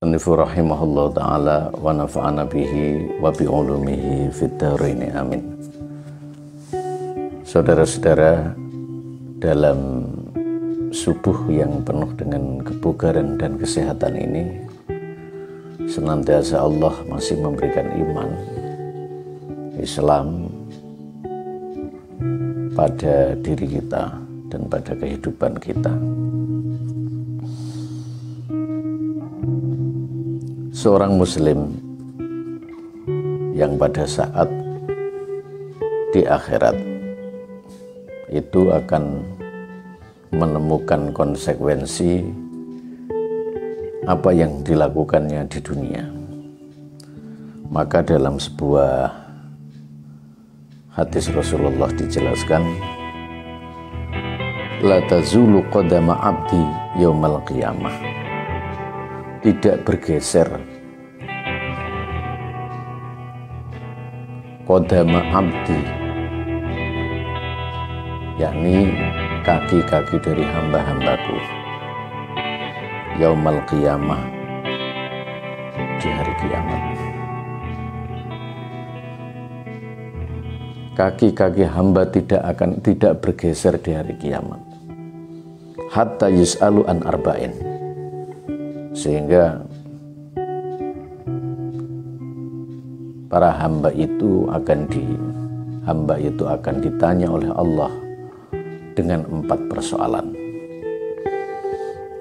Anifu rahimahullah ta'ala wa nafa'ana bihi wa bi'ulumihi fid dharaini amin. Saudara-saudara, dalam subuh yang penuh dengan kebugaran dan kesehatan ini, senantiasa Allah masih memberikan iman Islam pada diri kita dan pada kehidupan kita. Seorang muslim yang pada saat di akhirat itu akan menemukan konsekuensi apa yang dilakukannya di dunia. Maka dalam sebuah hadis Rasulullah dijelaskan, la tazulu qadama abdi yaumal qiyamah, tidak bergeser qadama abdi, yakni kaki-kaki dari hamba-hambaku, yaumal qiyamah, di hari kiamat. Kaki-kaki hamba tidak bergeser di hari kiamat, hatta yus'alu an arba'in, sehingga para hamba itu akan ditanya oleh Allah dengan 4 persoalan.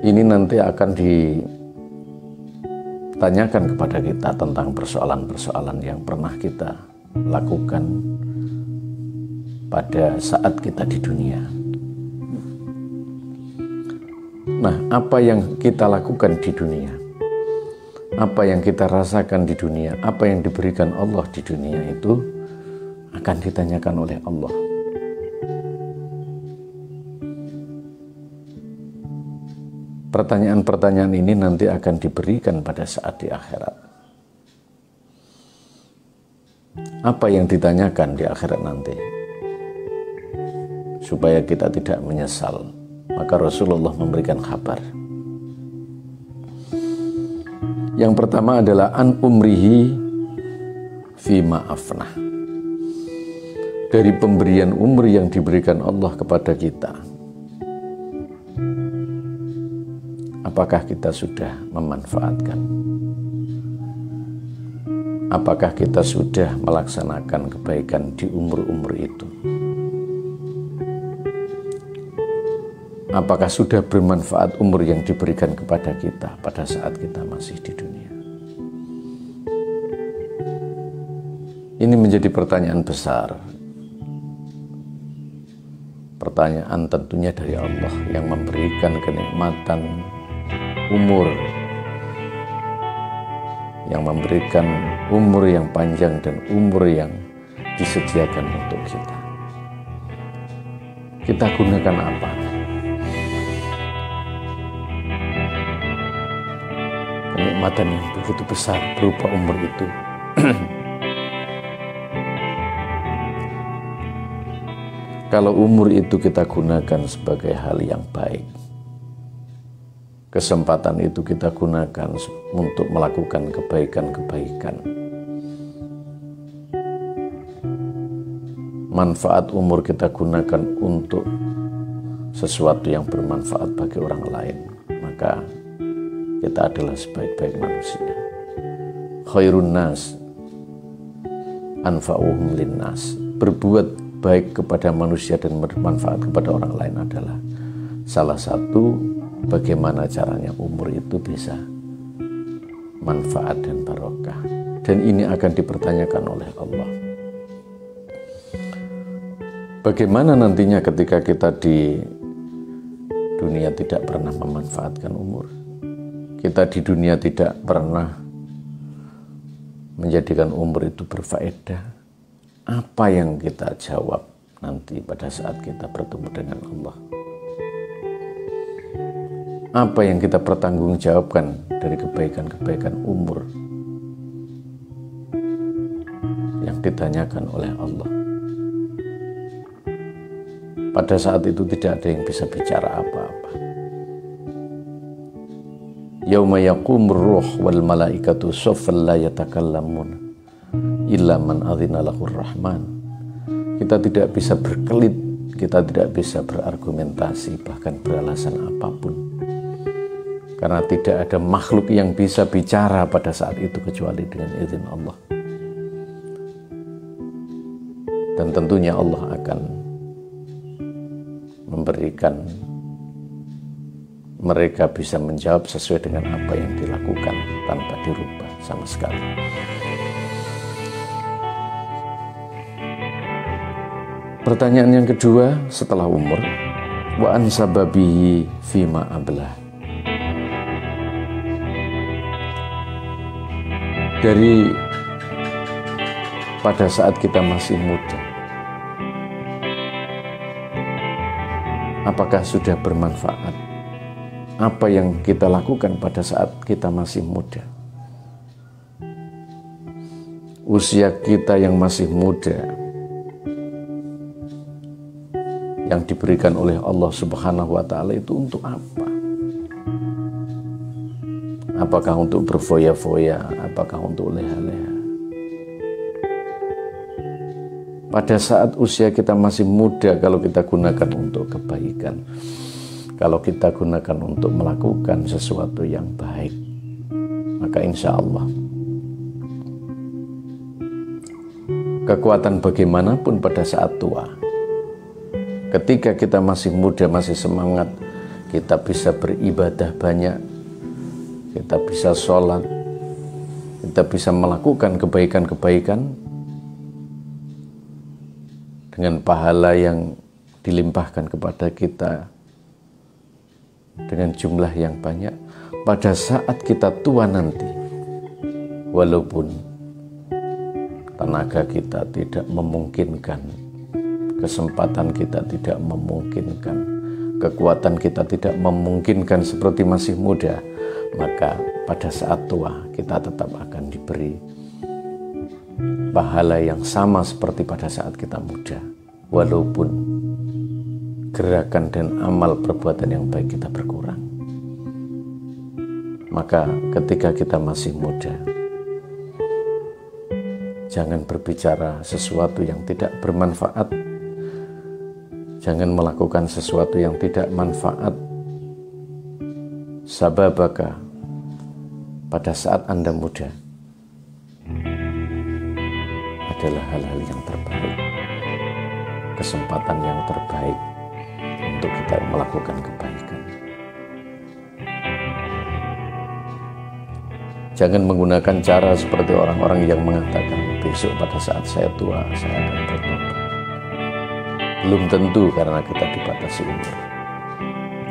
Ini nanti akan ditanyakan kepada kita tentang persoalan-persoalan yang pernah kita lakukan pada saat kita di dunia. Nah, apa yang kita lakukan di dunia, apa yang kita rasakan di dunia, apa yang diberikan Allah di dunia itu akan ditanyakan oleh Allah. Pertanyaan-pertanyaan ini nanti akan diberikan pada saat di akhirat. Apa yang ditanyakan di akhirat nanti? Supaya kita tidak menyesal, maka Rasulullah memberikan kabar. Yang pertama adalah an umrihi fima afnah, dari pemberian umur yang diberikan Allah kepada kita. Apakah kita sudah memanfaatkan? Apakah kita sudah melaksanakan kebaikan di umur-umur itu? Apakah sudah bermanfaat umur yang diberikan kepada kita pada saat kita masih di dunia? Ini menjadi pertanyaan besar. Pertanyaan tentunya dari Allah yang memberikan kenikmatan umur, yang memberikan umur yang panjang dan umur yang disediakan untuk kita. Kita gunakan apa? Kenikmatan yang begitu besar berupa umur itu. Kalau umur itu kita gunakan sebagai hal yang baik, kesempatan itu kita gunakan untuk melakukan kebaikan-kebaikan, manfaat umur kita gunakan untuk sesuatu yang bermanfaat bagi orang lain, maka kita adalah sebaik-baik manusia. Khairun nas anfa'uhum linnas, berbuat baik kepada manusia dan bermanfaat kepada orang lain adalah salah satu bagaimana caranya umur itu bisa manfaat dan barokah. Dan ini akan dipertanyakan oleh Allah. Bagaimana nantinya ketika kita di dunia tidak pernah memanfaatkan umur? Kita di dunia tidak pernah menjadikan umur itu berfaedah. Apa yang kita jawab nanti pada saat kita bertemu dengan Allah? Apa yang kita pertanggungjawabkan dari kebaikan-kebaikan umur yang ditanyakan oleh Allah? Pada saat itu tidak ada yang bisa bicara apa-apa. yauma yaqumur ruh wal malaikatu saffan la yatakallamun illa man adzina lahur rahman. Kita tidak bisa berkelit, kita tidak bisa berargumentasi, bahkan beralasan apapun. Karena tidak ada makhluk yang bisa bicara pada saat itu kecuali dengan izin Allah. Dan tentunya Allah akan memberikan mereka bisa menjawab sesuai dengan apa yang dilakukan tanpa dirubah sama sekali. Pertanyaan yang kedua setelah umur, wa an sababihi fima ablah. Dari pada saat kita masih muda, apakah sudah bermanfaat apa yang kita lakukan pada saat kita masih muda? Usia kita yang masih muda, yang diberikan oleh Allah Subhanahu wa Ta'ala, itu untuk apa? Apakah untuk berfoya-foya? Apakah untuk leha-leha? Pada saat usia kita masih muda, kalau kita gunakan untuk kebaikan, kalau kita gunakan untuk melakukan sesuatu yang baik, maka insya Allah kekuatan bagaimanapun pada saat tua, ketika kita masih muda, masih semangat, kita bisa beribadah banyak, kita bisa sholat, kita bisa melakukan kebaikan-kebaikan dengan pahala yang dilimpahkan kepada kita dengan jumlah yang banyak. Pada saat kita tua nanti, walaupun tenaga kita tidak memungkinkan, kesempatan kita tidak memungkinkan, kekuatan kita tidak memungkinkan seperti masih muda, maka pada saat tua kita tetap akan diberi pahala yang sama seperti pada saat kita muda, walaupun gerakan dan amal perbuatan yang baik kita berkurang. Maka ketika kita masih muda, jangan berbicara sesuatu yang tidak bermanfaat, jangan melakukan sesuatu yang tidak manfaat. Sababaka, pada saat Anda muda, adalah hal-hal yang terbaik, kesempatan yang terbaik untuk kita melakukan kebaikan. Jangan menggunakan cara seperti orang-orang yang mengatakan, besok pada saat saya tua, saya akan bertobat. Belum tentu, karena kita dibatasi umur.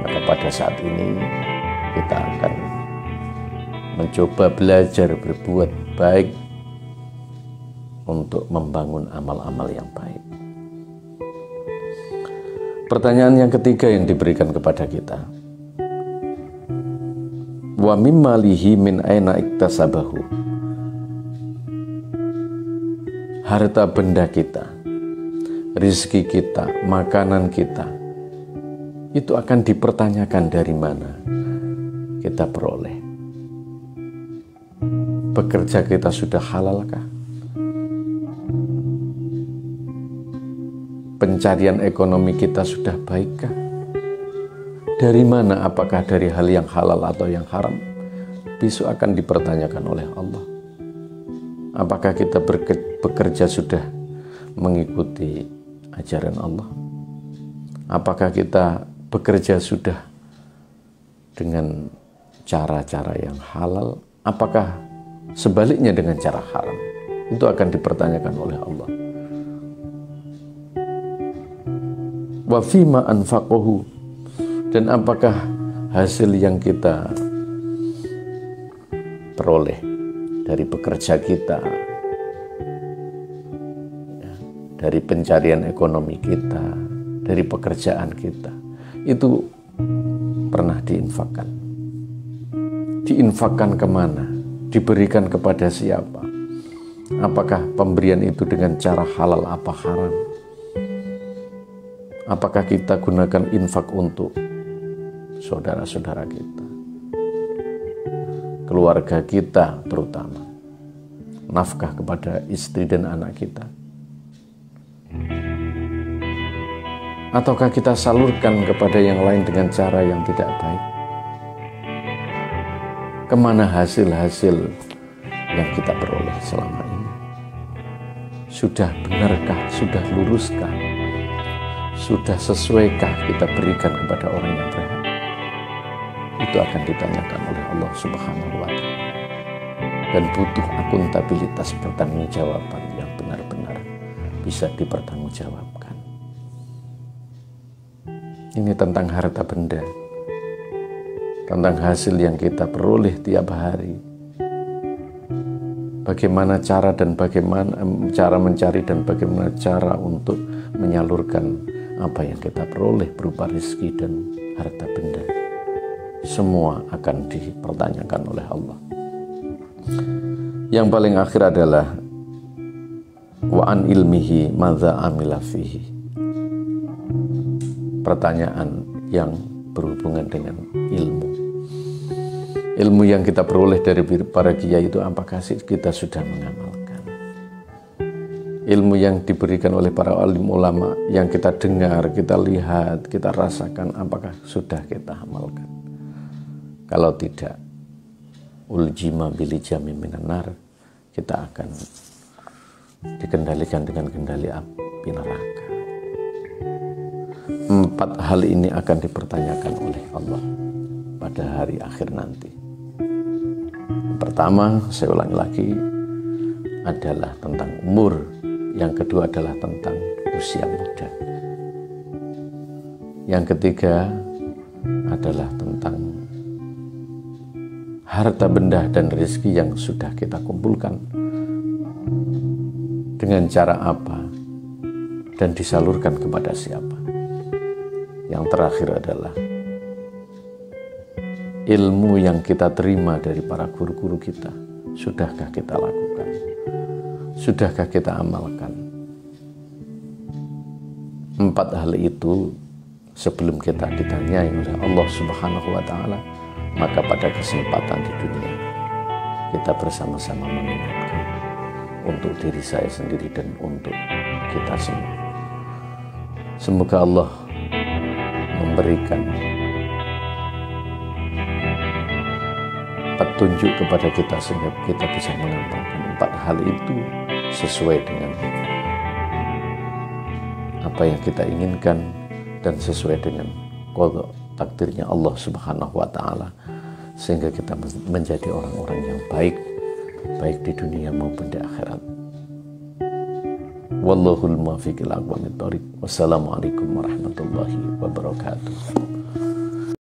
Maka pada saat ini kita akan mencoba belajar berbuat baik untuk membangun amal-amal yang baik. Pertanyaan yang ketiga yang diberikan kepada kita, wa mimmalihi min aina iktasabahu. Harta benda kita, rizki kita, makanan kita, itu akan dipertanyakan dari mana kita peroleh. Bekerja kita sudah halalkah? Pencarian ekonomi kita sudah baikkah? Dari mana? Apakah dari hal yang halal atau yang haram? Besok akan dipertanyakan oleh Allah. Apakah kita bekerja sudah mengikuti ajaran Allah? Apakah kita bekerja sudah dengan cara-cara yang halal? Apakah sebaliknya dengan cara haram? Itu akan dipertanyakan oleh Allah. Wa fima anfaqahu, dan apakah hasil yang kita peroleh dari bekerja kita, dari pencarian ekonomi kita, dari pekerjaan kita, itu pernah diinfakkan. Diinfakkan kemana? Diberikan kepada siapa? Apakah pemberian itu dengan cara halal apa haram? Apakah kita gunakan infak untuk saudara-saudara kita, keluarga kita terutama, nafkah kepada istri dan anak kita? Ataukah kita salurkan kepada yang lain dengan cara yang tidak baik? Kemana hasil-hasil yang kita peroleh selama ini? Sudah benarkah, sudah luruskah, sudah sesuaikah kita berikan kepada orang yang berhak? Itu akan ditanyakan oleh Allah Subhanahu wa Ta'ala, dan butuh akuntabilitas pertanggungjawaban yang benar-benar bisa dipertanggungjawabkan. Ini tentang harta benda, tentang hasil yang kita peroleh tiap hari. Bagaimana cara dan bagaimana cara mencari dan bagaimana cara untuk menyalurkan apa yang kita peroleh berupa rezeki dan harta benda. Semua akan dipertanyakan oleh Allah. Yang paling akhir adalah wa an ilmihi madza amila fihi. Pertanyaan yang berhubungan dengan ilmu. Ilmu yang kita peroleh dari para kiai itu apakah kita sudah mengamalkan? Ilmu yang diberikan oleh para alim ulama yang kita dengar, kita lihat, kita rasakan, apakah sudah kita amalkan? Kalau tidak, uljima bilijami minan nar, kita akan dikendalikan dengan kendali api neraka. 4 hal ini akan dipertanyakan oleh Allah pada hari akhir nanti. Pertama, saya ulangi lagi, adalah tentang umur. Yang kedua adalah tentang usia muda. Yang ketiga adalah tentang harta benda dan rezeki yang sudah kita kumpulkan, dengan cara apa dan disalurkan kepada siapa. Yang terakhir adalah ilmu yang kita terima dari para guru-guru kita, sudahkah kita lakukan? Sudahkah kita amalkan? 4 hal itu sebelum kita ditanyai oleh Allah Subhanahu wa Ta'ala, maka pada kesempatan di dunia kita bersama-sama mengingatkan untuk diri saya sendiri dan untuk kita semua. Semoga Allah memberikan petunjuk kepada kita sehingga kita bisa mengamalkan 4 hal itu sesuai dengan apa yang kita inginkan dan sesuai dengan qada takdirnya Allah Subhanahu wa Ta'ala, sehingga kita menjadi orang-orang yang baik di dunia maupun di akhirat. Wallahul muwaffiq ila aqwamit thoriq. Wassalamualaikum warahmatullahi wabarakatuh.